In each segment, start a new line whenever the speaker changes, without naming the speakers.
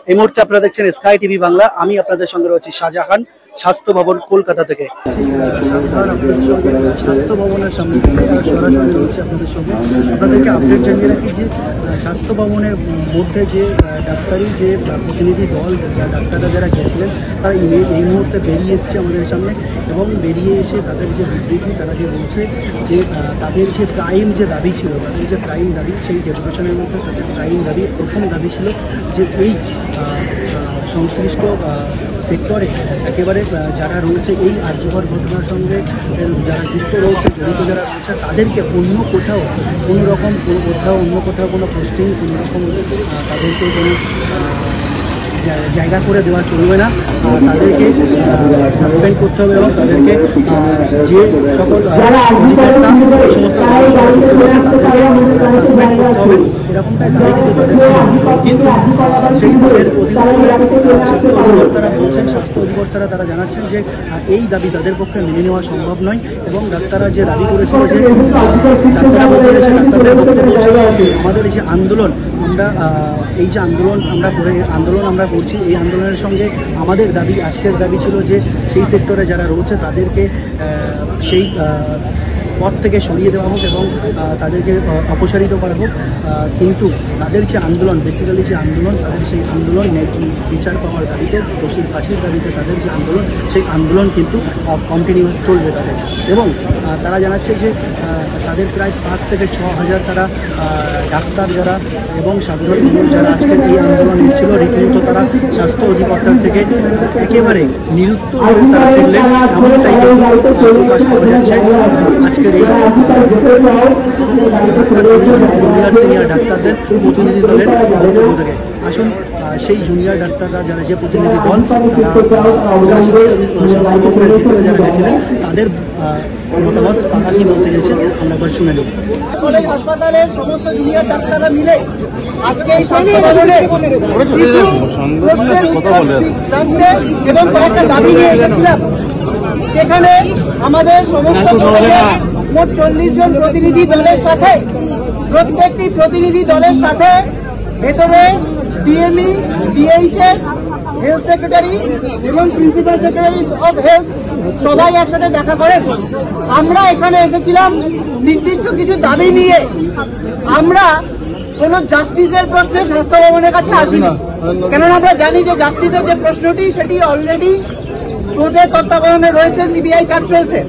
এই মুহূর্তে আপনারা দেখছেন স্কাই টিভি বাংলা। আমি আপনাদের সঙ্গে রয়েছি শাহজাহান, স্বাস্থ্য ভবন, কলকাতা থেকে। স্বাস্থ্য ভবনের সামনে সরাসরি রয়েছে আপনাদের সঙ্গে। আপনাদেরকে আপডেট জানিয়ে রাখি যে স্বাস্থ্য ভবনের মধ্যে যে ডাক্তারি যে প্রতিনিধি দল, ডাক্তাররা যারা গেছিলেন তারা এই মুহূর্তে বেরিয়ে এসছে আমাদের সামনে, এবং বেরিয়ে এসে তাদের যে বিবৃতি, তারা যে বলছে যে তাদের যে প্রাইম যে দাবি ছিল, তাদের যে প্রাইম দাবি, সেই ডেপুটেশনের মধ্যে তাদের প্রাইম দাবি, প্রথম দাবি ছিল যে এই সংশ্লিষ্ট সেক্টরে একেবারে যারা রয়েছে এই আর্যভর ঘটনার সঙ্গে যারা যুক্ত রয়েছে, জড়িত যারা রয়েছে, তাদেরকে অন্য কোথাও অন্য কোথাও কোনো পোস্টিং, কোনো রকম তাদেরকে কোনো জায়গা করে দেওয়া চলবে না। তাদেরকে সাসপেন্ড করতে হবে এবং তাদেরকে যে সকল অধিকর্তা সমস্ত সাসপেন্ড করতে হবে, এরকমটাই দাবি কিন্তু তাদের ছিল। কিন্তু সেই দলের অধিকর্তারা বলছেন, স্বাস্থ্য অধিকর্তারা তারা জানাচ্ছেন যে এই দাবি তাদের পক্ষে মেনে নেওয়া সম্ভব নয়। এবং ডাক্তাররা যে দাবি করেছিল, যে ডাক্তাররা বলতে গেছে, ডাক্তারদের বক্তব্য হচ্ছে আমাদের এই যে আন্দোলন, আমরা এই যে আন্দোলন আমরা করছি, এই আন্দোলনের সঙ্গে আমাদের দাবি, আজকের দাবি ছিল যে সেই সেক্টরে যারা রয়েছে তাদেরকে সেই পদ থেকে সরিয়ে দেওয়া হোক এবং তাদেরকে অপসারিত করা হোক। কিন্তু তাদের যে আন্দোলন, বেসিক্যালি যে আন্দোলন, তাদের সেই আন্দোলন বিচার পাওয়ার দাবিতে, দোষীর ফাঁসির দাবিতে তাদের যে আন্দোলন, সেই আন্দোলন কিন্তু কন্টিনিউয়াস চলবে তাদের। এবং তারা জানাচ্ছে যে তাদের প্রায় 5 থেকে 6 হাজার তারা ডাক্তার যারা এবং সাধারণ মানুষ যারা আজকের এই আন্দোলন এসেছিল, রীতিমতো তারা স্বাস্থ্য অধিকর্তার থেকে একেবারে নিরুত্তর হয়ে তারা ফিরলেন, এমনটাই প্রকাশ পাওয়া যাচ্ছে আজকের এই জুনিয়র সিনিয়র ডাক্তারদের প্রতিনিধি দলের বক্তব্য থেকে। আসুন সেই জুনিয়র ডাক্তাররা যারা, যে প্রতিনিধি দল, স্বাস্থ্য ভবনের ভিতরে যারা গেছিলেন, তাদের মতামত তারা কি বলতে গেছেন আমরা একবার শুনে নেব। হাসপাতালের সমস্ত জুনিয়র ডাক্তাররা মিলে আজকে এই এবং কয়েকটা দাবি নিয়ে এসেছিলাম। সেখানে আমাদের সমস্ত মোট 40 জন প্রতিনিধি দলের সাথে, প্রত্যেকটি প্রতিনিধি দলের সাথে ভেতরে ডিএমই, ডিএইচএস, হেলথ সেক্রেটারি এবং প্রিন্সিপাল সেক্রেটারি অফ হেলথ সবাই একসাথে দেখা করেন। আমরা এখানে এসেছিলাম নির্দিষ্ট কিছু দাবি নিয়ে। আমরা কোনো জাস্টিসের প্রশ্নে স্বাস্থ্য ভবনের কাছে আসিনি, কেননা আমরা জানি যে জাস্টিসের যে প্রশ্নটি সেটি অলরেডি কোর্টের তত্ত্বাবধানে রয়েছে, সিবিআই কাজ চলছে।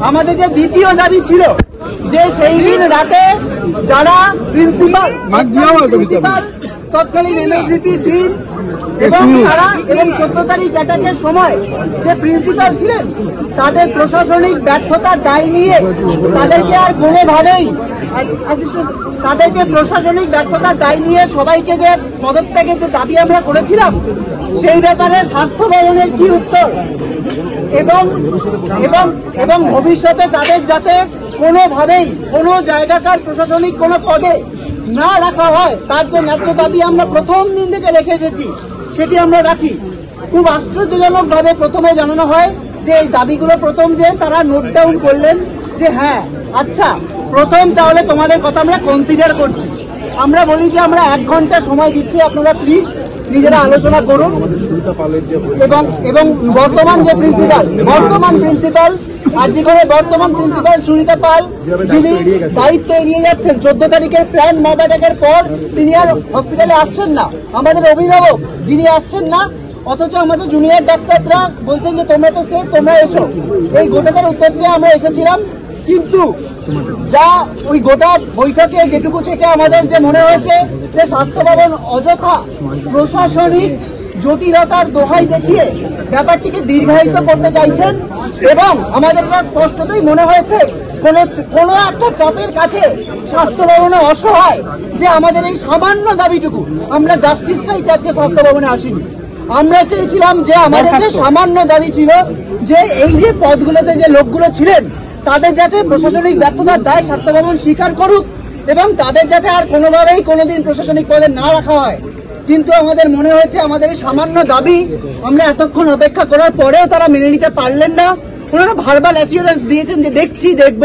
আমাদের যে দ্বিতীয় দাবি ছিল যে সেই দিন রাতে যারা প্রিন্সিপাল, তৎকালীন এনএসডিপি ডিন এবং তারা, এবং 14 তারিখ অ্যাটাকের সময় যে প্রিন্সিপাল ছিলেন, তাদের প্রশাসনিক ব্যর্থতার দায় নিয়ে তাদেরকে আর কোনোভাবেই প্রশাসনিক ব্যর্থতার দায় নিয়ে সবাইকে যে পদত্যাগের যে দাবি আমরা করেছিলাম, সেই ব্যাপারে স্বাস্থ্য ভবনের কি উত্তর, এবং ভবিষ্যতে তাদের যাতে কোনোভাবেই কোনো জায়গাকার প্রশাসনিক কোনো পদে না রাখা হয়, তার যে ন্যায্য দাবি আমরা প্রথম দিন থেকে রেখে এসেছি, সেটি আমরা রাখি। খুব আশ্চর্যজনকভাবে প্রথমে জানানো হয় যে এই দাবিগুলো প্রথম যে তারা নোট ডাউন করলেন যে হ্যাঁ আচ্ছা প্রথম তাহলে তোমাদের কথা আমরা কনসিডার করছি। আমরা বলি যে আমরা 1 ঘন্টা সময় দিচ্ছি, আপনারা প্লিজ নিজেরা আলোচনা করুন। এবং বর্তমান প্রিন্সিপাল সুনিতা পাল, যিনি দায়িত্ব এড়িয়ে যাচ্ছেন, 14 তারিখের প্ল্যান মব অ্যাটাকের পর তিনি আর হসপিটালে আসছেন না। আমাদের অভিভাবক যিনি আসছেন না, অথচ আমাদের জুনিয়র ডাক্তাররা বলছেন যে তোমরা তো সেফ, তোমরা এসো। এই গোটাটার উত্তর চেয়ে আমরা এসেছিলাম। কিন্তু যা ওই গোটা বৈঠকে যেটুকু থেকে আমাদের যে মনে হয়েছে যে স্বাস্থ্য ভবন অযথা প্রশাসনিক জটিলতার দোহাই দেখিয়ে ব্যাপারটিকে দীর্ঘায়িত করতে চাইছেন, এবং আমাদের স্পষ্টতই মনে হয়েছে কোনো একটা চাপের কাছে স্বাস্থ্য ভবনে অসহায়, যে আমাদের এই সামান্য দাবিটুকু, আমরা জাস্টিস চাইতে আজকে স্বাস্থ্য ভবনে আসিনি। আমরা চেয়েছিলাম যে আমাদের যে সামান্য দাবি ছিল যে এই যে পদগুলোতে যে লোকগুলো ছিলেন, তাদের যাতে প্রশাসনিক ব্যর্থতার দায় স্বাস্থ্য ভবন স্বীকার করুক এবং তাদের যাতে আর কোনোভাবেই কোনোদিন প্রশাসনিক পদে না রাখা হয়। কিন্তু আমাদের মনে হয়েছে আমাদের সামান্য দাবি আমরা এতক্ষণ অপেক্ষা করার পরেও তারা মেনে নিতে পারলেন না। ওনারা ভার্বাল অ্যাসিওরেন্স দিয়েছেন যে দেখছি, দেখব,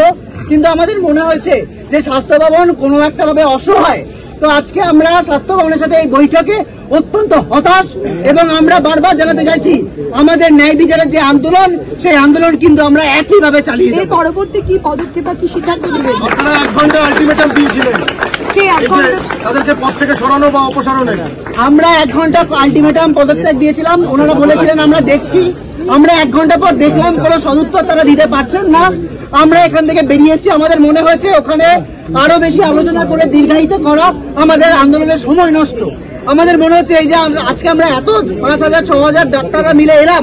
কিন্তু আমাদের মনে হয়েছে যে স্বাস্থ্য ভবন কোনো একটা ভাবে অসহায়। তো আজকে আমরা স্বাস্থ্য ভবনের সাথে এই বৈঠকে অত্যন্ত হতাশ এবং আমরা বারবার জানাতে চাইছি আমাদের ন্যায় বিচারের যে আন্দোলন সেই আন্দোলন কিন্তু আমরা একইভাবে চালিয়ে যাব।
পরবর্তী কি পদক্ষেপ বা কি সিদ্ধান্ত নেবেন?
আপনারা 1 ঘন্টা আলটিমেটাম দিয়েছিলেন তাদেরকে পদ থেকে সরানো বা অপসারণের।
আমরা 1 ঘন্টা আলটিমেটাম পদত্যাগ দিয়েছিলাম, ওনারা বলেছিলেন আমরা দেখছি। আমরা 1 ঘন্টা পর দেখলাম কোনো সদুত্তর তারা দিতে পারছেন না। আমরা এখান থেকে বেরিয়ে এসেছি। আমাদের মনে হয়েছে ওখানে আরো বেশি আলোচনা করে দীর্ঘায়িত করা আমাদের আন্দোলনের সময় নষ্ট। আমাদের মনে হচ্ছে এই যে আজকে আমরা এত 5,000-6,000 ডাক্তাররা মিলে এলাম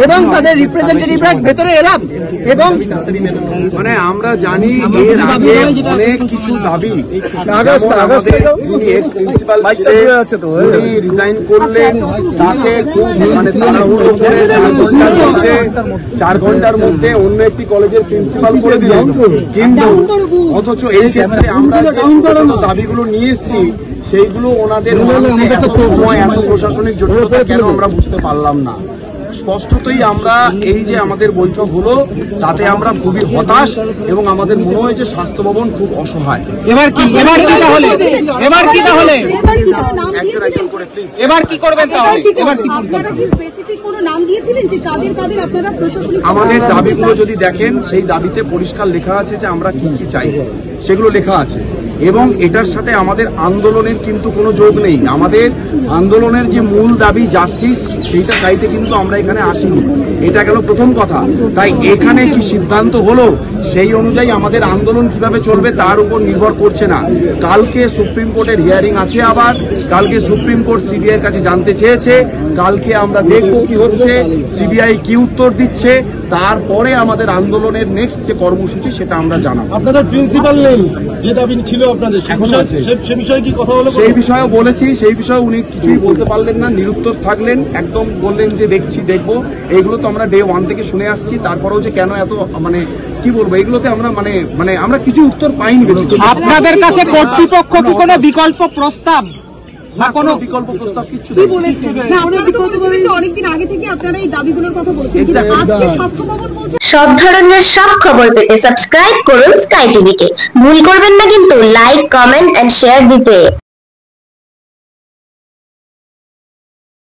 এবং তাদের রিপ্রেজেন্টেটিভরা ভেতরে এলাম এবং
মানে আমরা জানি এর আগে অনেক কিছু দাবি রিজাইন করলেন, তাকে খুব মানে তাড়াহুড়ো করে 4 ঘন্টার মধ্যে অন্য একটি কলেজের প্রিন্সিপাল করে দিলেন। কিন্তু অথচ এই ক্ষেত্রে আমরা দাবিগুলো নিয়ে এসেছি সেইগুলো ওনাদের এত সময় এত প্রশাসনিক জটিলতা কেন আমরা বুঝতে পারলাম না। স্পষ্টতই আমরা এই যে আমাদের বৈঠক হলো তাতে আমরা খুবই হতাশ এবং আমাদের মনে হয়েছে স্বাস্থ্য ভবন খুব অসহায়।
এবার কি তাহলে
একজন করে প্লিজ
এবার কি করবেন তাহলে?
আমাদের দাবিগুলো যদি দেখেন সেই দাবিতে পরিষ্কার লেখা আছে যে আমরা কি কি চাই, সেগুলো লেখা আছে এবং এটার সাথে আমাদের আন্দোলনের কিন্তু কোনো যোগ নেই। আমাদের আন্দোলনের যে মূল দাবি জাস্টিস সেইটা চাইতে কিন্তু আমরা এখানে আসিনি। এটা গেল প্রথম কথা। তাই এখানে কি সিদ্ধান্ত হলো সেই অনুযায়ী আমাদের আন্দোলন কিভাবে চলবে তার উপর নির্ভর করছে না। কালকে সুপ্রিম কোর্টের হিয়ারিং আছে, আবার কালকে সুপ্রিম কোর্ট সিবিআই এর কাছে জানতে চেয়েছে। কালকে আমরা দেখব কি হচ্ছে, সিবিআই কি উত্তর দিচ্ছে, তারপরে আমাদের আন্দোলনের নেক্সট যে কর্মসূচি সেটা আমরা জানাবো।
আপনাদের প্রিন্সিপাল নেই, যে দাবি ছিল আপনাদের, সে বিষয়ে কি কথা হলো?
সেই বিষয়েও বলেছি, সেই বিষয়ে উনি কিছুই বলতে পারলেন না, নিরুত্তর থাকলেন। একদম বললেন যে দেখবো। এইগুলো তো আমরা ডে 1 থেকে শুনে আসছি। তারপরেও যে কেন এত মানে কি বলবো, এগুলোতে আমরা মানে আমরা কিছু উত্তর পাইনি।
আপনাদের কাছে কর্তৃপক্ষ কি কোনো বিকল্প প্রস্তাব
না কোনো বিকল্প প্রস্তাব কিছু
অনেকদিন আগে থেকে আপনারা এই দাবিগুলোর কথা বলছেন, আজকে স্বাস্থ্য ভবন বলছে।
সব ধরনের সব খবর পেতে সাবস্ক্রাইব করুন স্কাই টিভিকে। ভুল করবেন না কিন্তু লাইক, কমেন্ট এন্ড শেয়ার দিতে।